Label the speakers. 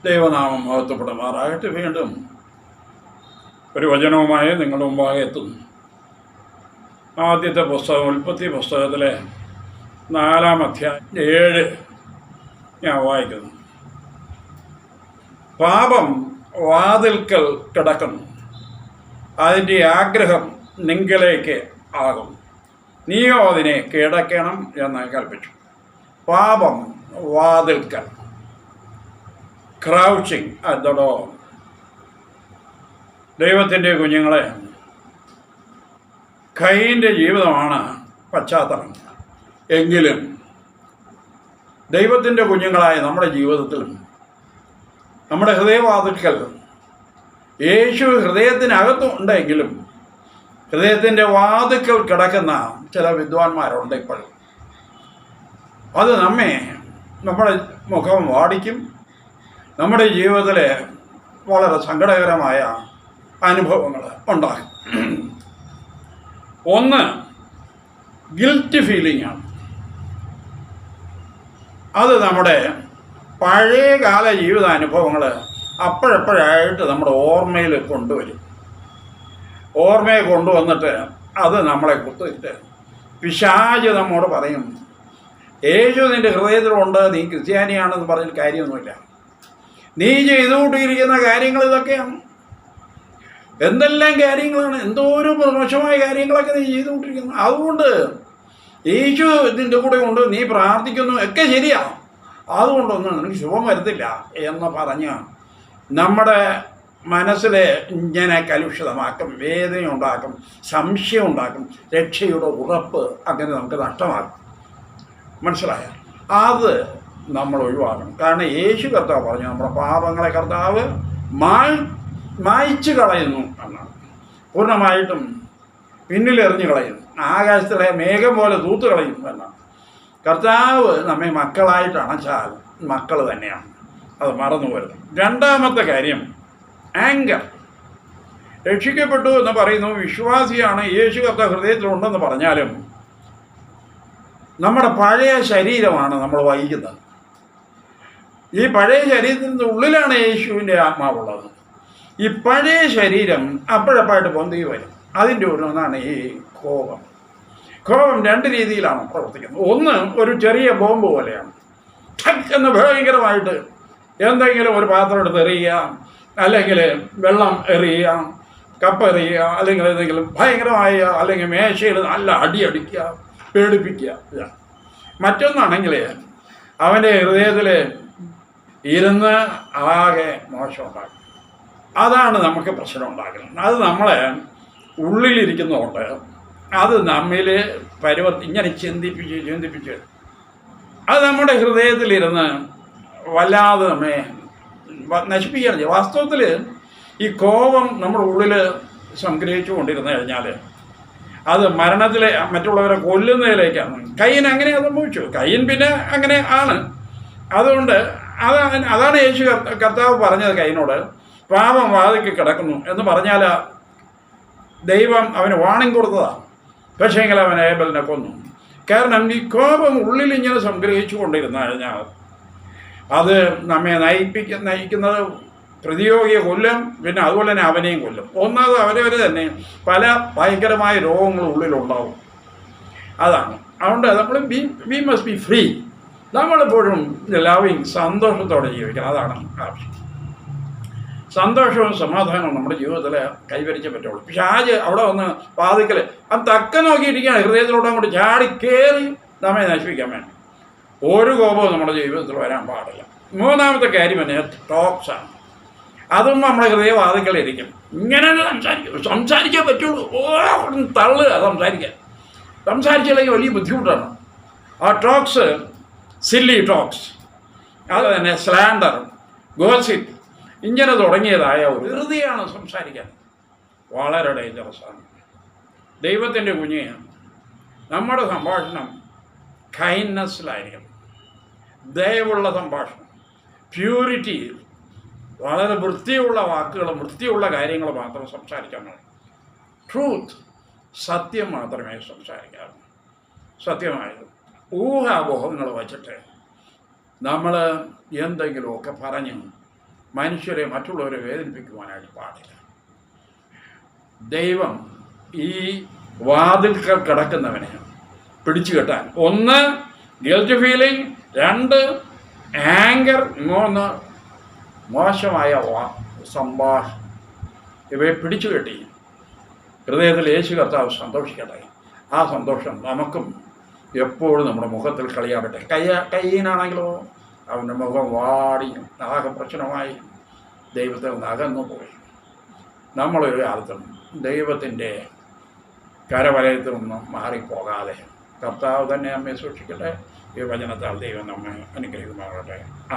Speaker 1: ദൈവനാമം മഹത്വപ്പെടുമാറാകട്ടെ. വീണ്ടും ഒരു വചനവുമായി നിങ്ങളുടെ മുമ്പാകെ എത്തുന്നു. ആദ്യത്തെ പുസ്തകം ഉൽപ്പത്തി പുസ്തകത്തിലെ 4-ാം അധ്യായം 7 ഞാൻ വായിക്കുന്നു. പാപം വാതിൽക്കൽ കിടക്കുന്നു, അതിൻ്റെ ആഗ്രഹം നിങ്കലേക്ക് ആകും, നീയോ അതിനെ കീഴടക്കണം എന്ന് കൽപ്പിച്ചു. പാപം വാതിൽക്കൽ, ക്രൗച്ചിങ് അറ്റ് ദ ഡോർ. ദൈവത്തിൻ്റെ കുഞ്ഞുങ്ങളെ, കയ്യിൻ്റെ ജീവിതമാണ് പശ്ചാത്തലം. എങ്കിലും ദൈവത്തിൻ്റെ കുഞ്ഞുങ്ങളായ നമ്മുടെ ജീവിതത്തിലും നമ്മുടെ ഹൃദയവാതിൽക്കൽ യേശു ഹൃദയത്തിനകത്തുണ്ടെങ്കിലും ഹൃദയത്തിൻ്റെ വാതിൽക്കൽ കിടക്കുന്ന ചില വിദ്വാൻമാരുണ്ട് ഇപ്പോഴും. അത് നമ്മുടെ മുഖം വാടിക്കും, നമ്മുടെ ജീവിതത്തിൽ വളരെ സങ്കടകരമായ അനുഭവങ്ങൾ ഉണ്ടാകും. ഒന്ന്, ഗിൽറ്റ് ഫീലിംഗാണ്. അത് നമ്മുടെ പഴയകാല ജീവിതാനുഭവങ്ങൾ അപ്പോഴപ്പോഴായിട്ട് നമ്മുടെ ഓർമ്മയിൽ കൊണ്ടുവരും. ഓർമ്മയെ കൊണ്ടുവന്നിട്ട് അത് നമ്മളെ കുത്തിട്ട് പിശാച് നമ്മോട് പറയും, യേശു നിൻ്റെ ഹൃദയത്തിലുണ്ട്, നീ ക്രിസ്ത്യാനിയാണെന്ന് പറഞ്ഞിട്ട് കാര്യമൊന്നുമില്ല, നീ ചെയ്തുകൊണ്ടിരിക്കുന്ന കാര്യങ്ങൾ ഇതൊക്കെയാണ്. എന്തെല്ലാം കാര്യങ്ങളാണ്, എന്തോരം മോശമായ കാര്യങ്ങളൊക്കെ നീ ചെയ്തുകൊണ്ടിരിക്കുന്നു. അതുകൊണ്ട് യേശു നിൻ്റെ കൂടെ കൊണ്ട് നീ പ്രാർത്ഥിക്കുന്നു ഒക്കെ ശരിയാണ്, അതുകൊണ്ടൊന്നും നിനക്ക് ശുഭം വരത്തില്ല എന്ന് പറഞ്ഞ് നമ്മുടെ മനസ്സിലെ ഇങ്ങനെ കലുഷിതമാക്കും, വേദനയുണ്ടാക്കും, സംശയം ഉണ്ടാക്കും, രക്ഷയുടെ ഉറപ്പ് അങ്ങനെ നമുക്ക് നഷ്ടമാക്കും. മനസ്സിലായ? അത് നമ്മൾ ഒഴിവാക്കണം. കാരണം യേശു കർത്താവ് പറഞ്ഞു, നമ്മുടെ പാപങ്ങളെ കർത്താവ് മായ്ച്ചു കളയുന്നു എന്നാണ്. പൂർണ്ണമായിട്ടും പിന്നിലെറിഞ്ഞു കളയുന്നു, ആകാശത്തിലെ മേഘം പോലെ തൂത്ത് കളയുന്നു എന്നാണ്. കർത്താവ് നമ്മെ മക്കളായിട്ട് അണച്ചാൽ മക്കൾ തന്നെയാണ്, അത് മറന്നു വരുന്നു. രണ്ടാമത്തെ കാര്യം, ആങ്കർ. രക്ഷിക്കപ്പെട്ടു എന്ന് പറയുന്നു, വിശ്വാസിയാണ്, യേശു കർത്താവ് ഹൃദയത്തിലുണ്ടെന്ന് പറഞ്ഞാലും നമ്മുടെ പഴയ ശരീരമാണ് നമ്മൾ വഹിക്കുന്നത്. ഈ പഴയ ശരീരത്തിൻ്റെ ഉള്ളിലാണ് യേശുവിൻ്റെ ആത്മാവുള്ളത്. ഈ പഴയ ശരീരം അപ്പോഴപ്പോഴായിട്ട് പൊന്തി വരും. അതിൻ്റെ ഒന്നാണ് ഈ കോപം. കോപം രണ്ട് രീതിയിലാണ് പ്രവർത്തിക്കുന്നത്. ഒന്ന്, ഒരു ചെറിയ ബോംബ് പോലെയാണ്. ഠക്ക് എന്ന് ഭയങ്കരമായിട്ട് എന്തെങ്കിലും ഒരു പാത്രം എടുത്ത് എറിയുക, അല്ലെങ്കിൽ വെള്ളം എറിയുക, കപ്പ് എറിയുക, അല്ലെങ്കിൽ എന്തെങ്കിലും ഭയങ്കരമായ, അല്ലെങ്കിൽ മേശയിൽ നല്ല അടിക്കുക, പേടിപ്പിക്കുക. ഇതാണ്. മറ്റൊന്നാണെങ്കിൽ അവൻ്റെ ഹൃദയത്തിൽ ഇരുന്ന് ആകെ മോശമുണ്ടാക്കും. അതാണ് നമുക്ക് പ്രശ്നം ഉണ്ടാക്കുന്നത്. അത് നമ്മളെ ഉള്ളിലിരിക്കുന്നതുകൊണ്ട് അത് നമ്മിൽ ഇങ്ങനെ ചിന്തിപ്പിച്ച് അത് നമ്മുടെ ഹൃദയത്തിലിരുന്ന് വല്ലാതെ നമ്മെ നശിപ്പിക്കുകയാണ് ചെയ്യുക. വാസ്തവത്തിൽ ഈ കോപം നമ്മുടെ ഉള്ളിൽ സംഗ്രഹിച്ചു കൊണ്ടിരുന്നു കഴിഞ്ഞാൽ അത് മരണത്തിലെ, മറ്റുള്ളവരെ കൊല്ലുന്നതിലേക്കാണ്. കയ്യൻ അങ്ങനെ സംഭവിച്ചു. കയ്യൻ പിന്നെ അങ്ങനെ ആണ്. അതുകൊണ്ട് അതാണ് യേശു കർത്താവ് പറഞ്ഞത് കയ്യനോട്, പാപം വാതിൽക്ക് കിടക്കുന്നു എന്ന് പറഞ്ഞാൽ ദൈവം അവന് വാണിംഗ് കൊടുത്തതാണ്. പക്ഷേങ്കിൽ അവൻ ഏബലിനെ കൊന്നു. കാരണം ഈ കോപം ഉള്ളിൽ ഇങ്ങനെ സംഗ്രഹിച്ചു കൊണ്ടിരുന്നു കഴിഞ്ഞാൽ അത് നമ്മെ നയിക്കുന്നത് പ്രതിയോഗിയെ കൊല്ലും, പിന്നെ അതുപോലെ തന്നെ അവനെയും കൊല്ലും. ഒന്നാമത് അവരവർ തന്നെ പല ഭയങ്കരമായ രോഗങ്ങൾ ഉള്ളിലുണ്ടാവും. അതാണ്. അതുകൊണ്ട് നമ്മൾ വി മസ്റ്റ് ബി ഫ്രീ. നമ്മളെപ്പോഴും ലവിങ്, സന്തോഷത്തോടെ ജീവിക്കണം. അതാണ് ആവശ്യം. സന്തോഷവും സമാധാനവും നമ്മുടെ ജീവിതത്തിൽ കൈവരിച്ചേ പറ്റുള്ളൂ. പിശാച് അവിടെ വന്ന് വാതിക്കൽ അത് തക്ക നോക്കിയിരിക്കുകയാണ്, ഹൃദയത്തിലോട്ട് അങ്ങോട്ട് ചാടി കയറി നമ്മെ നശിപ്പിക്കാൻ വേണ്ടി. ഒരു കോപവും നമ്മുടെ ജീവിതത്തിൽ വരാൻ പാടില്ല. മൂന്നാമത്തെ കാര്യം തന്നെ ടോക്സാണ്. അതും നമ്മുടെ ഹൃദയവാതിക്കലിരിക്കും. ഇങ്ങനെ സംസാരിക്കാൻ പറ്റുള്ളൂ. തള്ളുക സംസാരിച്ചില്ലെങ്കിൽ വലിയ ബുദ്ധിമുട്ടാണ്. ആ ടോക്സ്, സില്ലി ടോക്സ്, അത് തന്നെ സ്ലാൻഡർ, ഗോസിപ്പ്, ഇങ്ങനെ തുടങ്ങിയതായ ഒരു ധൃതിയാണ് സംസാരിക്കാൻ. വളരെ ഡേഞ്ചറസാണ്. ദൈവത്തിൻ്റെ കുഞ്ഞ്, നമ്മുടെ സംഭാഷണം കൈൻഡ്നെസ്സിലായിരിക്കണം, ദയവുള്ള സംഭാഷണം, പ്യൂരിറ്റി, വളരെ വൃത്തിയുള്ള വാക്കുകളും വൃത്തിയുള്ള കാര്യങ്ങൾ മാത്രം സംസാരിക്കാൻ മതി. ട്രൂത്ത്, സത്യം മാത്രമേ സംസാരിക്കാവൂ. സത്യമായത് ഊഹാപോഹങ്ങൾ വച്ചിട്ട് നമ്മൾ എന്തെങ്കിലുമൊക്കെ പറഞ്ഞ് മനുഷ്യരെ മറ്റുള്ളവരെ വേദനിപ്പിക്കുവാനായിട്ട് പാടില്ല. ദൈവം ഈ വാതിൽക്കൽ കിടക്കുന്നവനെ പിടിച്ചു കെട്ടാൻ, 1 ഗിൽറ്റ് ഫീലിംഗ്, 2 ആങ്കർ, 3 മോശമായ സംഭാഷണം, ഇവയെ പിടിച്ചു കെട്ടി ഹൃദയത്തിൽ യേശു കർത്താവ് സന്തോഷിക്കട്ടെ. ആ സന്തോഷം നമുക്കും എപ്പോഴും നമ്മുടെ മുഖത്തിൽ കളിയാവട്ടെ. കയ്യിനാണെങ്കിലോ അവൻ്റെ മുഖം വാടിയും ആകെ പ്രശ്നമായി ദൈവത്തിൽ നിന്ന് അകന്നു പോയി. നമ്മളൊരു കാലത്തും ദൈവത്തിൻ്റെ കരവലയത്തിൽ നിന്നും മാറിപ്പോകാതെ കർത്താവ് തന്നെ നമ്മെ സൂക്ഷിക്കട്ടെ. ഈ വചനത്താൽ ദൈവം നമ്മെ അനുഗ്രഹിക്കുമാറാകട്ടെ. ആ